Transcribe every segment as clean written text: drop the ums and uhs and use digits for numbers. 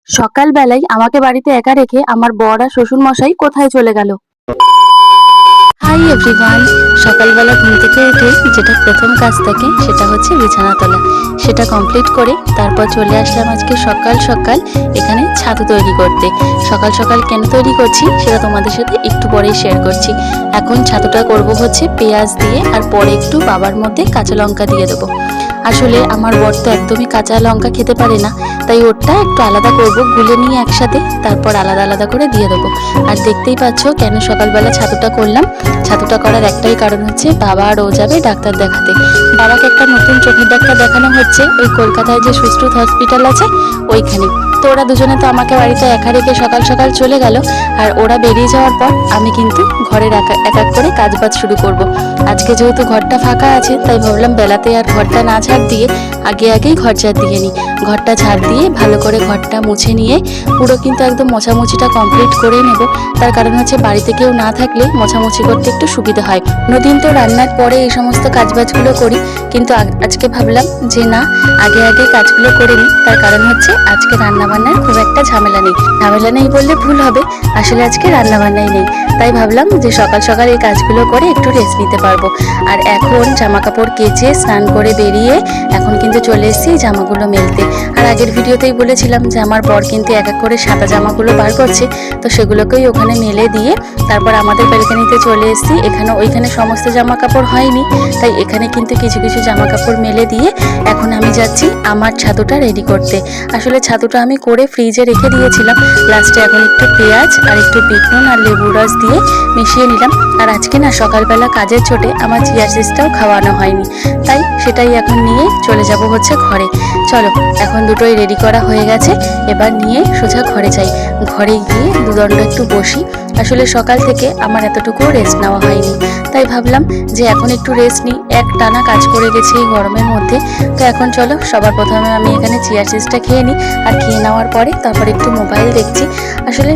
সকালবেলায় আমাকে বাড়িতে একা রেখে আমার বর আর শ্বশুর মশাই কোথায় চলে গেল। হাই এভরিওয়ান, সকালবেলা ঘুম থেকে উঠে যেটা প্রথম কাজ থাকে সেটা হচ্ছে বিছানা তোলা। সেটা কমপ্লিট করে তারপর চলে আসলাম আজকে সকাল সকাল এখানে ছাতু তৈরি করতে। সকাল সকাল কেন তৈরি করছি সেটা তোমাদের সাথে একটু পরেই শেয়ার করছি। এখন ছাতুটা করব হচ্ছে পেঁয়াজ দিয়ে, আর পরে একটু বাবার মধ্যে কাঁচা লঙ্কা দিয়ে দেবো। আসলে আমার বর তো একদমই কাঁচা লঙ্কা খেতে পারে না, তাই ওরটা একটু আলাদা করব, গুলে নিয়ে একসাথে তারপর আলাদা আলাদা করে দিয়ে দেবো। আর দেখতেই পাচ্ছ কেন সকালবেলা ছাতুটা করলাম। ছাতুটা করার একটাই কারণ হচ্ছে বাবা আর ও যাবে ডাক্তার দেখাতে। বাবাকে একটা নতুন চোখের ডাক্তার দেখানো হচ্ছে, ওই কলকাতায় যে সুশ্রুত হসপিটাল আছে ওইখানে। তো ওরা দুজনে তো আমাকে বাড়িতে একা রেখে সকাল সকাল চলে গেল, আর ওরা বেরিয়ে যাওয়ার পর আমি কিন্তু ঘরের এক এক করে কাজবাজ শুরু করব। আজকে যেহেতু ঘরটা ফাঁকা আছে তাই ভাবলাম বেলাতে আর ঘরটা না ঝাড় দিয়ে আগেই ঘর ঝাড় দিয়ে নিই। ঘরটা ঝাড় দিয়ে ভালো করে ঘরটা মুছে নিয়ে পুরো কিন্তু একদম মোছামুছিটা কমপ্লিট করে নেব। তার কারণ হচ্ছে বাড়িতে কেউ না থাকলে মোছামুছি করতে একটু সুবিধা হয়। অন্যদিন তো রান্নার পরে এই সমস্ত কাজবাজগুলো করি, কিন্তু আজকে ভাবলাম যে না, আগে কাজগুলো করে নিই। তার কারণ হচ্ছে আজকে রান্নাবান্নার খুব একটা ঝামেলা নেই বললে ভুল হবে, আসলে আজকে রান্নাবান্নাই নেই। তাই ভাবলাম যে সকাল সকাল এই কাজগুলো করে একটু রেস্ট নিতে পারবো। আর এখন জামা কাপড় কেচে স্নান করে বেরিয়ে এখন কিন্তু চলে এসেছি জামাগুলো মেলতে। আর আগের ভিডিওতেই বলেছিলাম যে আমার বর কিন্তু এক এক করে সাদা জামাগুলো বার করছে, তো সেগুলোকেই ওখানে মেলে দিয়ে তারপর আমাদের ব্যালকনিতে চলে এসেছি। ওইখানে সমস্ত জামা কাপড় হয়নি, তাই এখানে কিন্তু কিছু কিছু জামা কাপড় মেলে দিয়ে এখন আমি যাচ্ছি আমার ছাতুটা রেডি করতে। আসলে ছাতুটা আমি করে ফ্রিজে রেখে দিয়েছিলাম। লাস্টে এখন একটু পেঁয়াজ আর একটু বিট নুন আর লেবুর রস দিয়ে মিশিয়ে নিলাম। আর আজকে না সকালবেলা কাজের ছোটে আমার চিয়া সিডসটাও খাওয়ানো হয়নি, তাই সেটাই এখন নিয়ে চলে যাব হচ্ছে ঘরে। চলো, এখন দুটোই রেডি করা হয়ে গেছে, এবার নিয়ে সোজা ঘরে যাই। ঘরে গিয়ে দুদণ্ড একটু বসি। আসলে সকাল থেকে আমার এতটুকুও রেস্ট নেওয়া হয়নি, তাই ভাবলাম যে এখন একটু রেস্ট নিই। এক টানা কাজ করে গেছি এই গরমের মধ্যে। তো এখন চলো, সবার প্রথমে আমি এখানে চিয়া সিডসটা খেয়ে নিই, আর খেয়ে নেওয়ার পরে তারপর একটু মোবাইল দেখছি। আসলে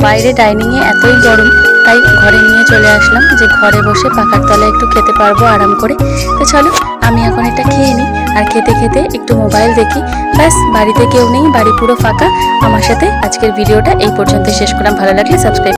বাইরে ডাইনিংয়ে এতই গরম, তাই ঘরে নিয়ে চলে আসলাম যে ঘরে বসে পাখার তলায় একটু খেতে পারবো আরাম করে। তো চলো, আমি এখন এটা খেয়ে নিই, আর খেতে খেতে একটু মোবাইল দেখি। ব্যাস, বাড়িতে কেউ নেই, বাড়ি পুরো ফাঁকা। আমার সাথে আজকের ভিডিওটা এই পর্যন্ত শেষ করলাম। ভালো লাগলে সাবস্ক্রাইব।